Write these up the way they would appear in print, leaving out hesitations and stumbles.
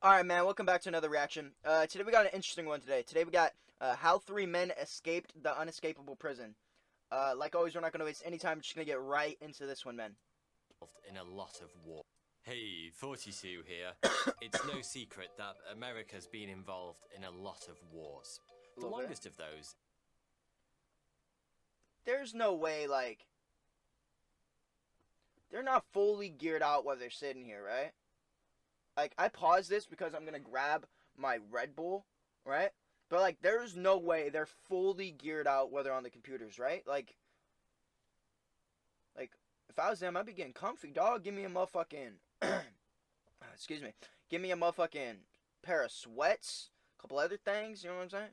Alright, man, welcome back to another reaction. Today we got an interesting one today. Today we got how 3 men escaped the unescapable prison. Like always, we're not going to waste any time. We're just going to get right into this one, man. In a lot of war. Hey, 42 here. It's no secret that America's been involved in a lot of wars. The longest of those. There's no way, like, they're not fully geared out while they're sitting here, right? Like, I paused this because I'm going to grab my Red Bull, right? But, like, there's no way they're fully geared out while they're on the computers, right? Like, if I was them, I'd be getting comfy, dog. Give me a motherfucking, excuse me. Give me a motherfucking pair of sweats, a couple other things, you know what I'm saying?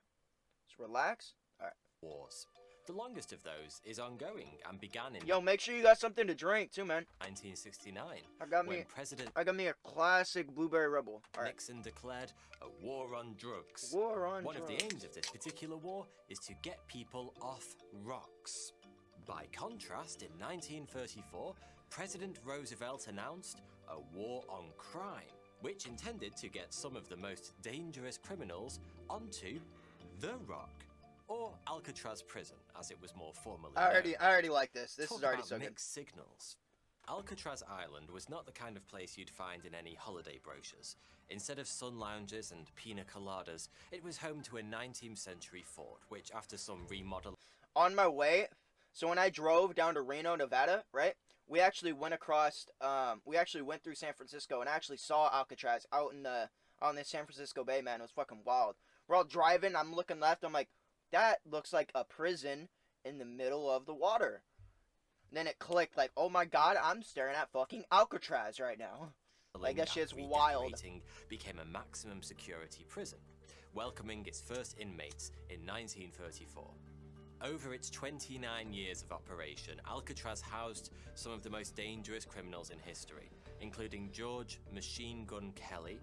Just relax. Alright. Wars. The longest of those is ongoing and began in... Yo, make sure you got something to drink, too, man. 1969. I got me a classic Blueberry Rebel. All right. Nixon declared a war on drugs. One of the aims of this particular war is to get people off rocks. By contrast, in 1934, President Roosevelt announced a war on crime, which intended to get some of the most dangerous criminals onto the rock. Or Alcatraz prison, as it was more formally known. I already like this. This is already so good. Mixed signals. Alcatraz Island was not the kind of place you'd find in any holiday brochures. Instead of sun lounges and pina coladas, it was home to a 19th century fort, which after some remodeling... On my way, so when I drove down to Reno, Nevada, right? We actually went across, we actually went through San Francisco and actually saw Alcatraz out in on the San Francisco Bay, man. It was fucking wild. We're all driving, I'm looking left, I'm like, that looks like a prison in the middle of the water. And then it clicked, like, oh my god, I'm staring at fucking Alcatraz right now. Like, that shit's wild. Became a maximum security prison, welcoming its first inmates in 1934. Over its 29 years of operation, Alcatraz housed some of the most dangerous criminals in history, including George Machine Gun Kelly,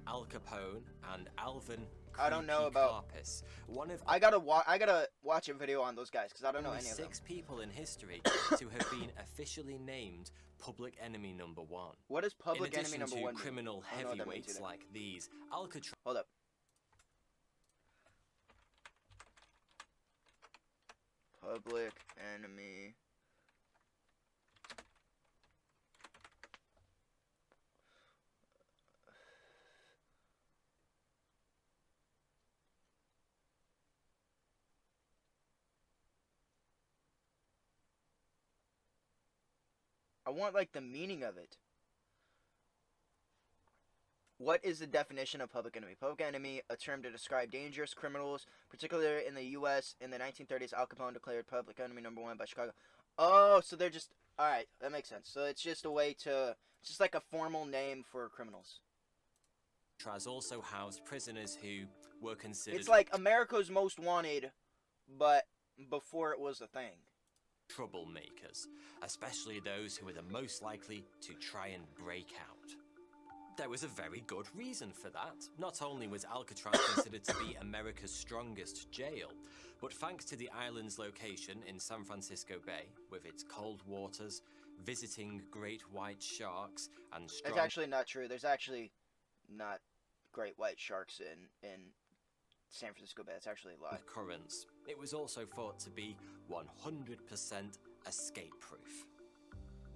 Al Capone, and Alvin I don't know about Karpis. I gotta watch a video on those guys because I don't know any of them. 6 people in history to have been officially named Public Enemy #1. What is Public Enemy #1? In addition to criminal heavyweights like these, Alcatraz. Hold up. Public Enemy. I want, like, the meaning of it. What is the definition of public enemy? Public enemy, a term to describe dangerous criminals, particularly in the U.S. In the 1930s, Al Capone declared public enemy #1 by Chicago. Oh, so they're just... Alright, that makes sense. So it's just a way to... It's just like a formal name for criminals. Alcatraz also housed prisoners who were considered... It's like America's Most Wanted, but before it was a thing. Troublemakers, especially those who were the most likely to try and break out. There was a very good reason for that. Not only was Alcatraz considered to be America's strongest jail, but thanks to the island's location in San Francisco Bay, with its cold waters, visiting great white sharks, and strong... It's actually not true. There's actually not great white sharks in San Francisco Bay. It's actually a lie. Currents. It was also thought to be 100% escape-proof.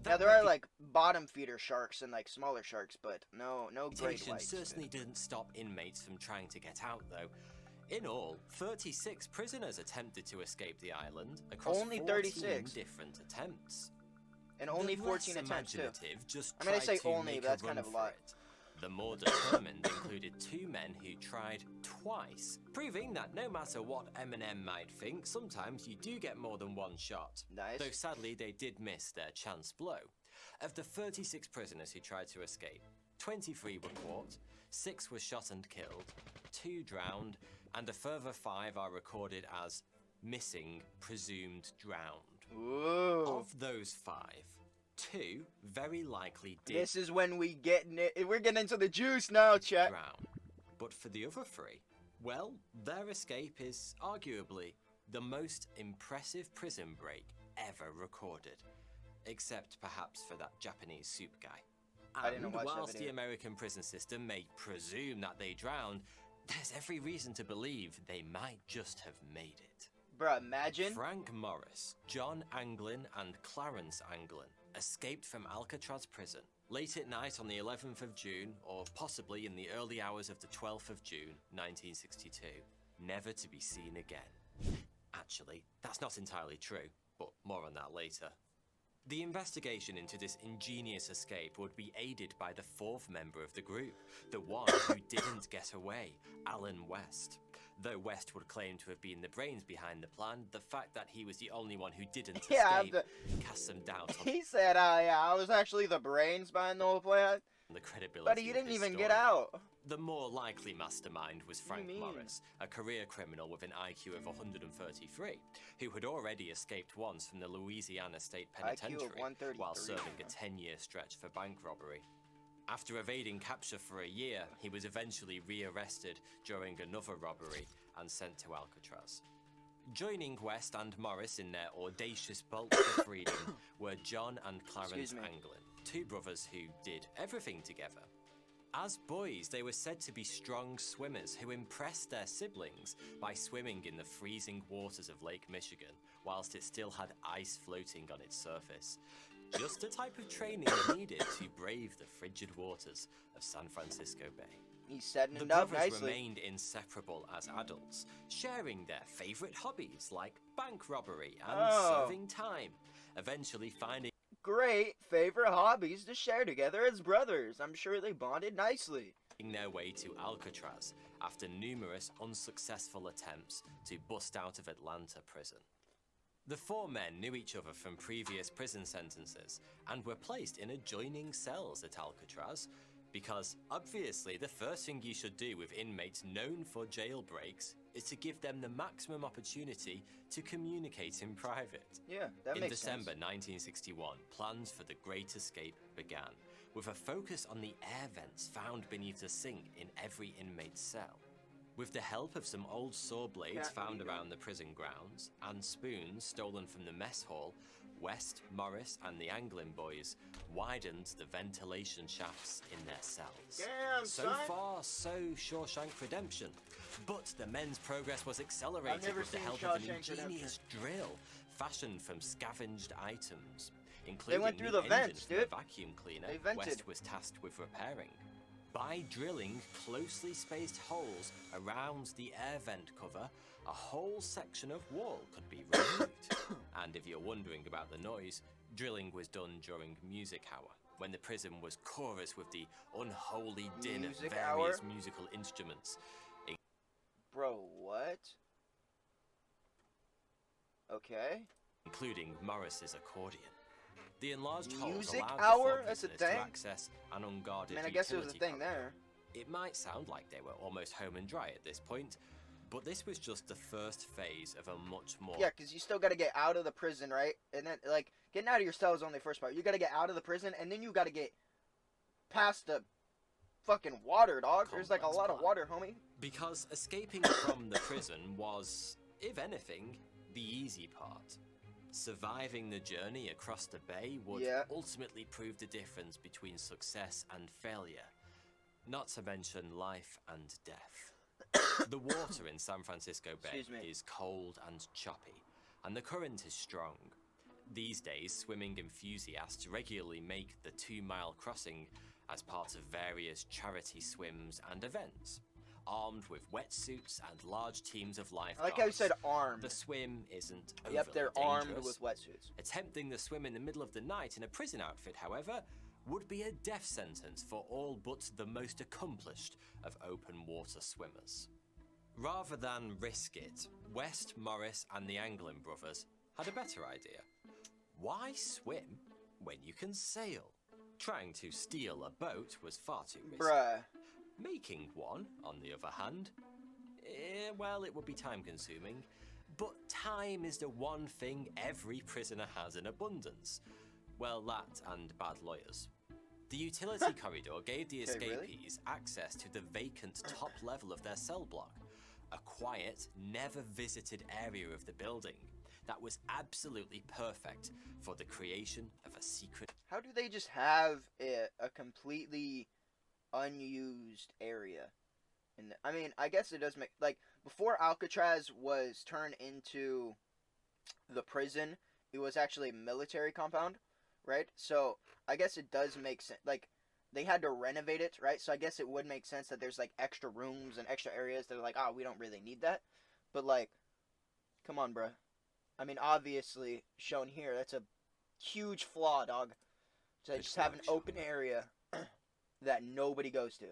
Yeah, there are like bottom feeder sharks and like smaller sharks, but no great whites. Certainly didn't stop inmates from trying to get out, though. In all, 36 prisoners attempted to escape the island across only 36 different attempts. And only 14 attempts too. Just I mean, I say only, but that's kind of a lot. The more determined included 2 men who tried twice, proving that no matter what Eminem might think, sometimes you do get more than one shot. Nice. Though sadly they did miss their chance blow. Of the 36 prisoners who tried to escape, 23 were caught, 6 were shot and killed, 2 drowned, and a further 5 are recorded as missing, presumed drowned. Ooh. Of those 5, 2 very likely did. This is when we're getting into the juice now, chat. Drown. But for the other 3, well, their escape is arguably the most impressive prison break ever recorded. Except perhaps for that Japanese soup guy. I didn't And watch that whilst the video. American prison system may presume that they drowned, there's every reason to believe they might just have made it. Bruh, imagine. Frank Morris, John Anglin, and Clarence Anglin escaped from Alcatraz prison late at night on the 11th of June, or possibly in the early hours of the 12th of June, 1962, never to be seen again. Actually, that's not entirely true, but more on that later. The investigation into this ingenious escape would be aided by the fourth member of the group, the one who didn't get away, Alan West. Though West would claim to have been the brains behind the plan, the fact that he was the only one who didn't escape casts some doubt on He said, yeah, I was actually the brains behind the whole plan. the credibility But he of didn't his even story. get out. The more likely mastermind was What do Frank you mean? Morris, a career criminal with an IQ of 133, who had already escaped once from the Louisiana State IQ of Penitentiary 133. while serving a 10-year stretch for bank robbery. After evading capture for a year, he was eventually rearrested during another robbery and sent to Alcatraz. Joining West and Morris in their audacious bolt for freedom were John and Clarence Excuse me. Anglin, two brothers who did everything together. As boys, they were said to be strong swimmers who impressed their siblings by swimming in the freezing waters of Lake Michigan whilst it still had ice floating on its surface. Just the type of training needed to brave the frigid waters of San Francisco Bay. He's setting The it up brothers nicely. remained inseparable as adults, sharing their favorite hobbies like bank robbery and Oh. serving time, eventually finding Great favorite hobbies to share together as brothers. I'm sure they bonded nicely. their way to Alcatraz after numerous unsuccessful attempts to bust out of Atlanta prison. The four men knew each other from previous prison sentences and were placed in adjoining cells at Alcatraz because, obviously, the first thing you should do with inmates known for jailbreaks is to give them the maximum opportunity to communicate in private. Yeah, that In makes December sense. 1961, plans for the Great Escape began, with a focus on the air vents found beneath the sink in every inmate's cell. With the help of some old saw blades Yeah, found there you go. around the prison grounds and spoons stolen from the mess hall, West, Morris, and the Anglin boys widened the ventilation shafts in their cells. Damn, So son. far, so Shawshank Redemption. But the men's progress was accelerated never with the seen help of an Shawshank ingenious drill fashioned from scavenged items, including went through the the vents, engine from a dude. vacuum cleaner They vented. West was tasked with repairing. By drilling closely spaced holes around the air vent cover, a whole section of wall could be removed. And if you're wondering about the noise, drilling was done during music hour, when the prison was chorus with the unholy din of Music various hour? musical instruments, Bro, what? Okay. including Morris's accordion. The enlarged holes Music allowed hour? the four That's a prisoners to thing? access an unguarded I mean, I guess it was a utility thing corridor. there. It might sound like they were almost home and dry at this point, but this was just the first phase of a much more Yeah, because you still got to get out of the prison, right? And then, like, getting out of your cell is only the first part. You got to get out of the prison, and then you got to get past the fucking water, dog. There's, like, a Complex lot of plan. water, homie. because escaping from the prison was, if anything, the easy part. Surviving the journey across the bay would Yeah. ultimately prove the difference between success and failure, not to mention life and death. The water in San Francisco Bay Excuse me. is cold and choppy, and the current is strong. These days, swimming enthusiasts regularly make the 2-mile crossing as part of various charity swims and events. Armed with wetsuits and large teams of I lifeguards, like how you said armed. the swim isn't overly Yep, they're armed dangerous. with wetsuits. Attempting the swim in the middle of the night in a prison outfit, however, would be a death sentence for all but the most accomplished of open water swimmers. Rather than risk it, West, Morris, and the Anglin brothers had a better idea. Why swim when you can sail? Trying to steal a boat was far too risky. Bruh. Making one, on the other hand, well, it would be time consuming. But time is the one thing every prisoner has in abundance. Well, that and bad lawyers. The utility corridor gave the Okay, really? escapees access to the vacant top level of their cell block, a quiet, never visited area of the building. that was absolutely perfect for the creation of a secret. How do they just have a completely unused area? And I mean, I guess it does make, like, before Alcatraz was turned into the prison, it was actually a military compound, right? So I guess it does make sense. Like, they had to renovate it, right? So I guess it would make sense that there's like extra rooms and extra areas that are like, oh, we don't really need that. But like, come on, bruh. I mean, obviously shown here, that's a huge flaw, dog. So just have an open area that nobody goes to.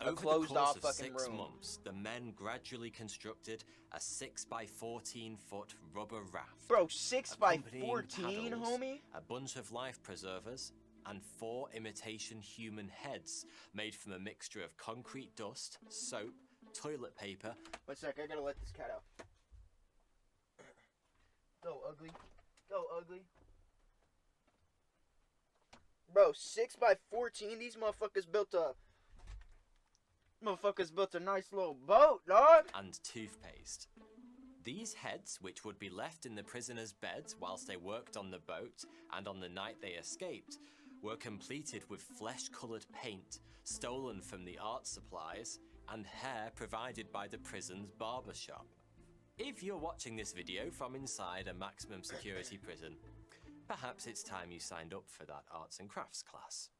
A Over closed the course off of fucking 6 room. months, the men gradually constructed a 6 by 14 foot rubber raft. Bro, 6 by accompanying 14, paddles, homie? a bunch of life preservers, and 4 imitation human heads made from a mixture of concrete dust, soap, toilet paper. 1 sec, I gotta let this cat out. Go, ugly. Go, ugly. Bro, 6 by 14, these motherfuckers built a nice little boat, dog. And toothpaste. These heads, which would be left in the prisoners' beds whilst they worked on the boat and on the night they escaped, were completed with flesh-coloured paint stolen from the art supplies and hair provided by the prison's barber shop. If you're watching this video from inside a maximum security prison, perhaps it's time you signed up for that arts and crafts class.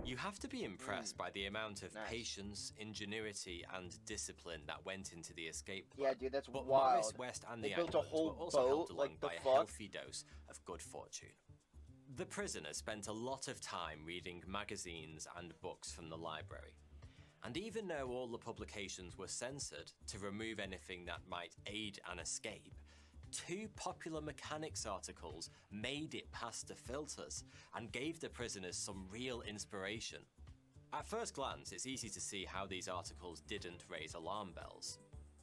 You have to be impressed by the amount of patience, ingenuity, and discipline that went into the escape plan. Yeah, dude, that's but wild. Morris, West, and They the built a Anglers whole were also helped boat, along like, the by fuck? a healthy dose of good fortune. The prisoner spent a lot of time reading magazines and books from the library. And even though all the publications were censored to remove anything that might aid an escape, 2 popular mechanics articles made it past the filters and gave the prisoners some real inspiration. At first glance, it's easy to see how these articles didn't raise alarm bells.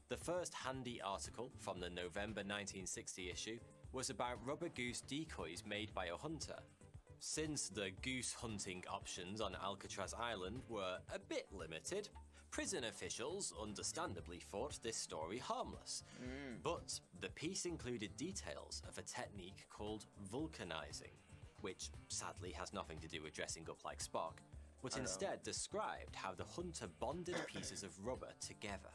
The first handy article from the November 1960 issue was about rubber goose decoys made by a hunter. Since the goose hunting options on Alcatraz Island were a bit limited, prison officials understandably thought this story harmless. But the piece included details of a technique called vulcanizing, which sadly has nothing to do with dressing up like Spock, but instead described how the hunter bonded pieces of rubber together.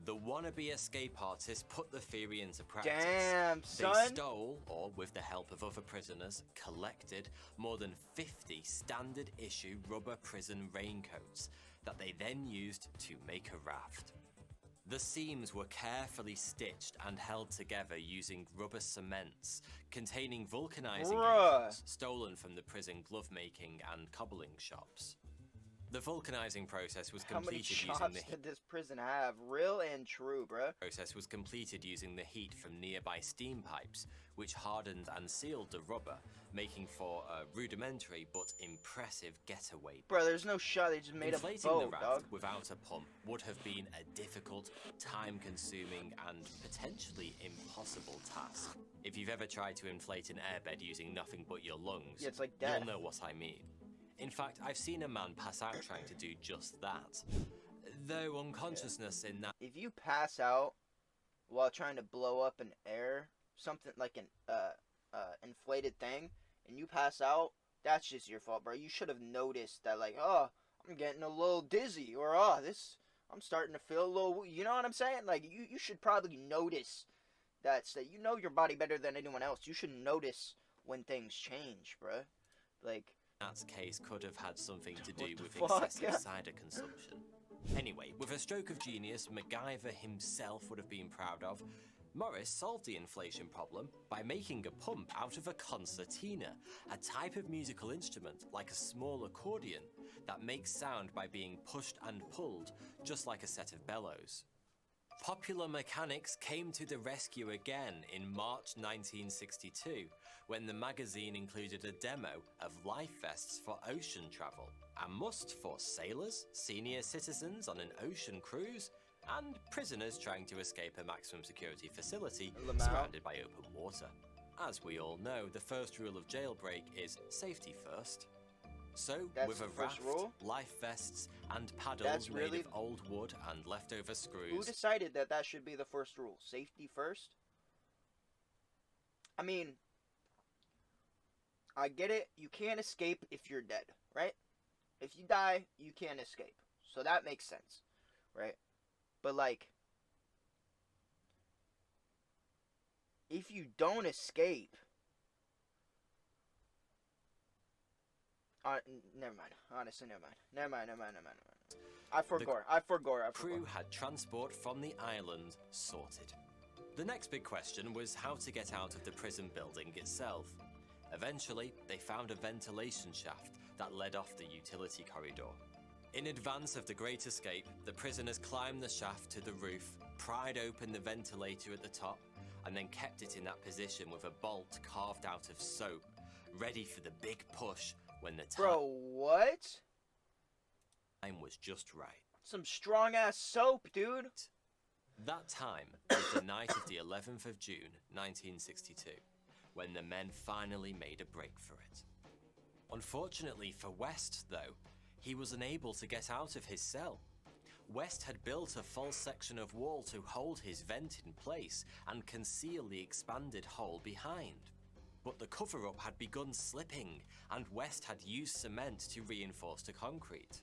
The wannabe escape artist put the theory into practice. Damn, They son. stole, or with the help of other prisoners, collected more than 50 standard issue rubber prison raincoats that they then used to make a raft. The seams were carefully stitched and held together using rubber cements containing vulcanizing agents stolen from the prison glove-making and cobbling shops. The vulcanizing process was How many completed using shops the did this prison have? Real and true, bruh. process was completed using the heat from nearby steam pipes, which hardened and sealed the rubber, making for a rudimentary but impressive getaway. Bro, there's no shot they just made a Inflating boat, the raft dog. without a pump would have been a difficult, time-consuming, and potentially impossible task. If you've ever tried to inflate an airbed using nothing but your lungs, Yeah, it's like death. you'll know what I mean. In fact, I've seen a man pass out trying to do just that. Though unconsciousness in that If you pass out while trying to blow up an air, something like an inflated thing, and you pass out, that's just your fault, bro. You should have noticed that, like, oh, I'm getting a little dizzy, or I'm starting to feel a little, you know what I'm saying? Like, you should probably notice that. You know your body better than anyone else. You should notice when things change, bro. Like, Nat's case could have had something to do with fuck? excessive cider consumption. Anyway, with a stroke of genius MacGyver himself would have been proud of, Morris solved the inflation problem by making a pump out of a concertina, a type of musical instrument like a small accordion that makes sound by being pushed and pulled, just like a set of bellows. Popular Mechanics came to the rescue again in March 1962, when the magazine included a demo of life vests for ocean travel, a must for sailors, senior citizens on an ocean cruise, and prisoners trying to escape a maximum security facility surrounded by open water. As we all know, the first rule of jailbreak is safety first. So, That's with a the first raft, rule? life vests, and paddles That's made really- of old wood and leftover who screws, decided that that should be the first rule? Safety first? I mean, I get it. You can't escape if you're dead, right? If you die, you can't escape. So that makes sense, right? But like, if you don't escape, never mind. Honestly, never mind. Never mind. I forgot. Crew had transport from the island sorted. The next big question was how to get out of the prison building itself. Eventually, they found a ventilation shaft that led off the utility corridor. In advance of the Great Escape, the prisoners climbed the shaft to the roof, pried open the ventilator at the top, and then kept it in that position with a bolt carved out of soap, ready for the big push when the Bro, what? time was just right. Some strong ass soap, dude. That time was the night of the 11th of June, 1962, when the men finally made a break for it. Unfortunately for West, though, he was unable to get out of his cell. West had built a false section of wall to hold his vent in place and conceal the expanded hole behind. But the cover-up had begun slipping, and West had used cement to reinforce the concrete.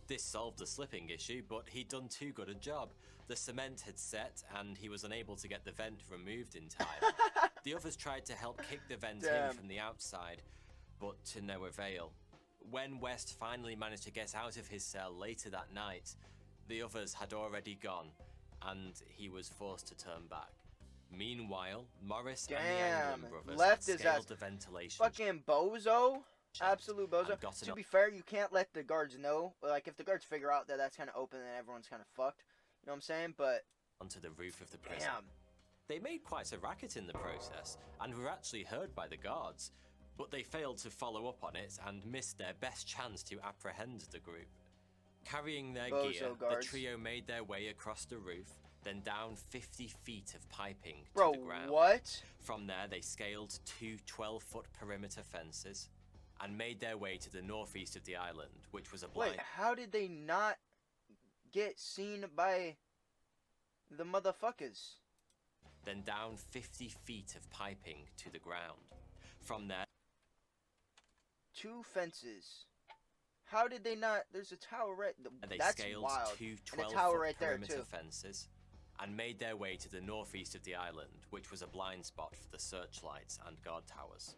This solved the slipping issue, but he'd done too good a job. The cement had set, and he was unable to get the vent removed in time. The others tried to help kick the vent in from the outside, but to no avail. When West finally managed to get out of his cell later that night, the others had already gone, and he was forced to turn back. Meanwhile, Morris and the Anglin brothers left had his scaled ass. the ventilation. Fucking bozo. Absolute bozo. To be fair, you can't let the guards know. Like, if the guards figure out that that's kind of open, then everyone's kind of fucked. You know what I'm saying? But onto the roof of the prison. They made quite a racket in the process, and were actually heard by the guards, but they failed to follow up on it and missed their best chance to apprehend the group. Carrying their gear, the trio made their way across the roof, then down 50 feet of piping to the ground. What? From there, they scaled two 12-foot perimeter fences and made their way to the northeast of the island, which was a blind... Wait, how did they not get seen by the motherfuckers? Then down 50 feet of piping to the ground. From there... Two fences. How did they not... There's a tower right... They That's scaled wild. two And a tower 12-foot right there, perimeter too. fences and made their way to the northeast of the island, which was a blind spot for the searchlights and guard towers.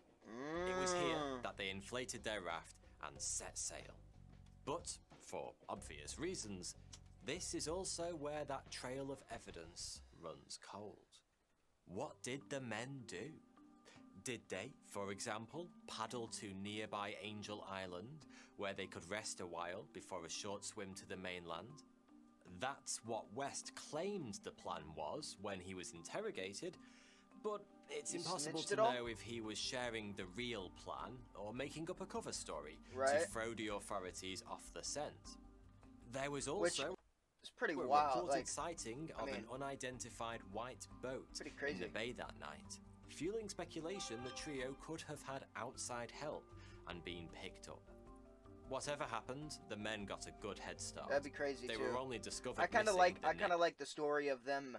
It was here that they inflated their raft and set sail. But, for obvious reasons, this is also where that trail of evidence runs cold. What did the men do? Did they, for example, paddle to nearby Angel Island, where they could rest a while before a short swim to the mainland? That's what West claimed the plan was when he was interrogated, but it's impossible to know if he was sharing the real plan or making up a cover story to throw the authorities off the scent. There was also it's pretty a wild, reported sighting of an unidentified white boat in the bay that night, fueling speculation the trio could have had outside help and been picked up. Whatever happened, the men got a good head start. That'd be crazy They too. were only discovered I kind of missing like the story of them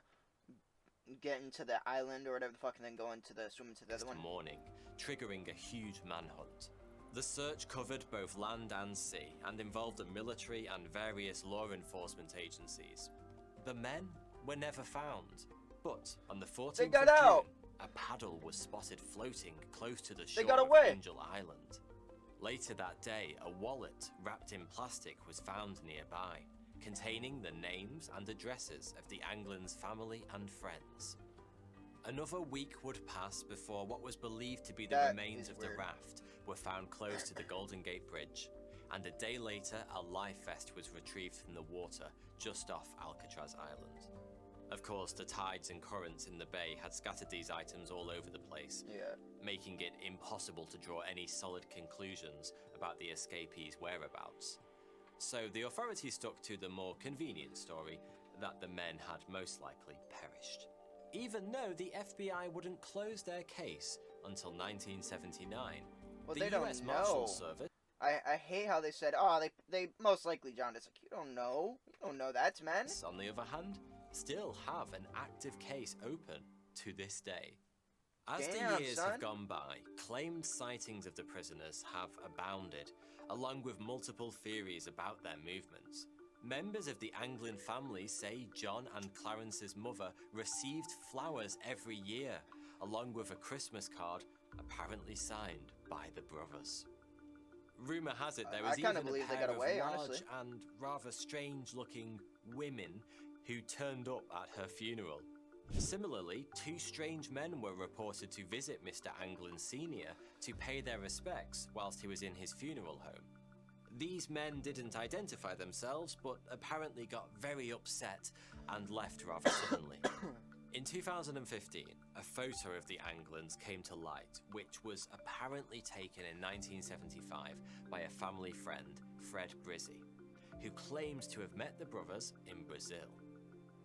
getting to the island or whatever the fuck and then going to the swimming to the other one. Morning, triggering a huge manhunt. The search covered both land and sea and involved the military and various law enforcement agencies. The men were never found, but on the 14th of June, a paddle was spotted floating close to the shore of Angel Island. Later that day, a wallet wrapped in plastic was found nearby, containing the names and addresses of the Anglins' family and friends. Another week would pass before what was believed to be the remains of the raft were found close to the Golden Gate Bridge, and a day later a life vest was retrieved from the water just off Alcatraz Island. Of course, the tides and currents in the bay had scattered these items all over the place, making it impossible to draw any solid conclusions about the escapees' whereabouts. So the authorities stuck to the more convenient story that the men had most likely perished. Even though the FBI wouldn't close their case until 1979, the US Marshal Service... I hate how they said, oh, they most likely drowned. It's like, you don't know that, man. On the other hand, still have an active case open to this day. As Damn, the years son. have gone by, claimed sightings of the prisoners have abounded, along with multiple theories about their movements. Members of the Anglin family say John and Clarence's mother received flowers every year, along with a Christmas card apparently signed by the brothers. Rumour has it there was I kinda even a believe they pair got of away, large honestly. and rather strange-looking women who turned up at her funeral. Similarly, two strange men were reported to visit Mr. Anglin Sr. to pay their respects whilst he was in his funeral home. These men didn't identify themselves, but apparently got very upset and left rather suddenly. In 2015, a photo of the Anglins came to light, which was apparently taken in 1975 by a family friend, Fred Brizzi, who claimed to have met the brothers in Brazil.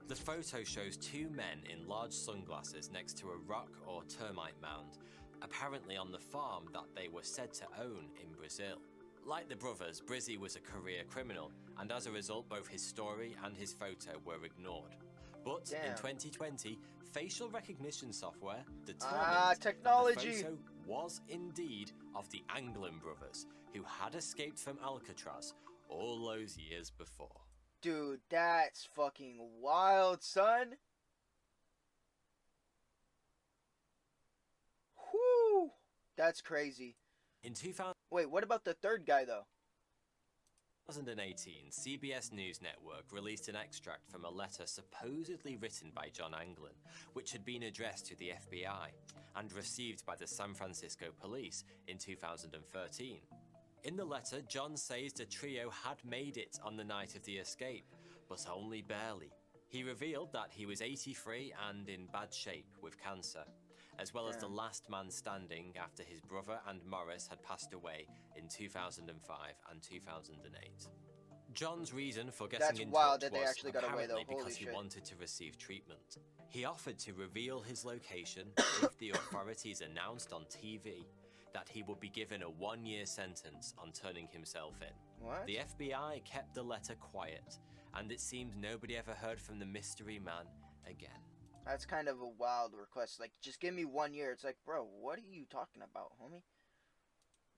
The photo shows two men in large sunglasses next to a rock or termite mound, apparently on the farm that they were said to own in Brazil. Like the brothers, Brizzi was a career criminal, and as a result both his story and his photo were ignored. But in Damn. 2020, facial recognition software determined technology. that the photo was indeed of the Anglin brothers, who had escaped from Alcatraz all those years before. Dude, that's fucking wild, son. Whoo! That's crazy. In Wait, what about the third guy, though? 2018, CBS News Network released an extract from a letter supposedly written by John Anglin, which had been addressed to the FBI and received by the San Francisco police in 2013. In the letter, John says the trio had made it on the night of the escape, but only barely. He revealed that he was 83 and in bad shape with cancer, as well as the last man standing after his brother and Morris had passed away in 2005 and 2008. John's reason for getting That's in wild touch that they was actually got away, though. apparently Holy because he shit. wanted to receive treatment. He offered to reveal his location if the authorities announced on TV that he would be given a 1-year sentence on turning himself in. What? The FBI kept the letter quiet, and it seemed nobody ever heard from the mystery man again. That's kind of a wild request. Like, just give me 1 year. It's like, bro, what are you talking about, homie?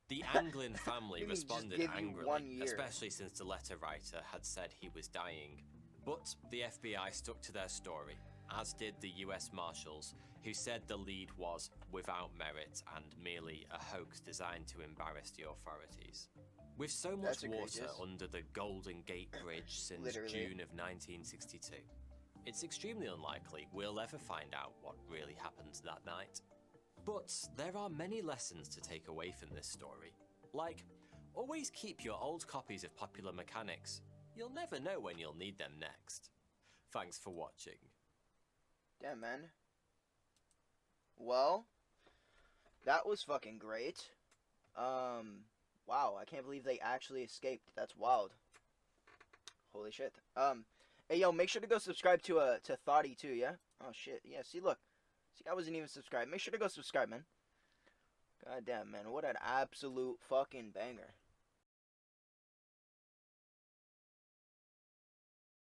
The Anglin family Let me just responded give you 1 angrily, year. especially since the letter writer had said he was dying. But the FBI stuck to their story, as did the US Marshals, who said the lead was without merit and merely a hoax designed to embarrass the authorities. With so much That's water egregious. under the Golden Gate Bridge since Literally. June of 1962, it's extremely unlikely we'll ever find out what really happened that night. But there are many lessons to take away from this story. Like, always keep your old copies of Popular Mechanics. You'll never know when you'll need them next. Thanks for watching. Damn, man. Well, that was fucking great. Wow, I can't believe they actually escaped. That's wild. Holy shit. Hey, yo, make sure to go subscribe to Thoughty too, yeah? Oh, shit. Yeah, see, look. See, I wasn't even subscribed. Make sure to go subscribe, man. God damn, man. What an absolute fucking banger.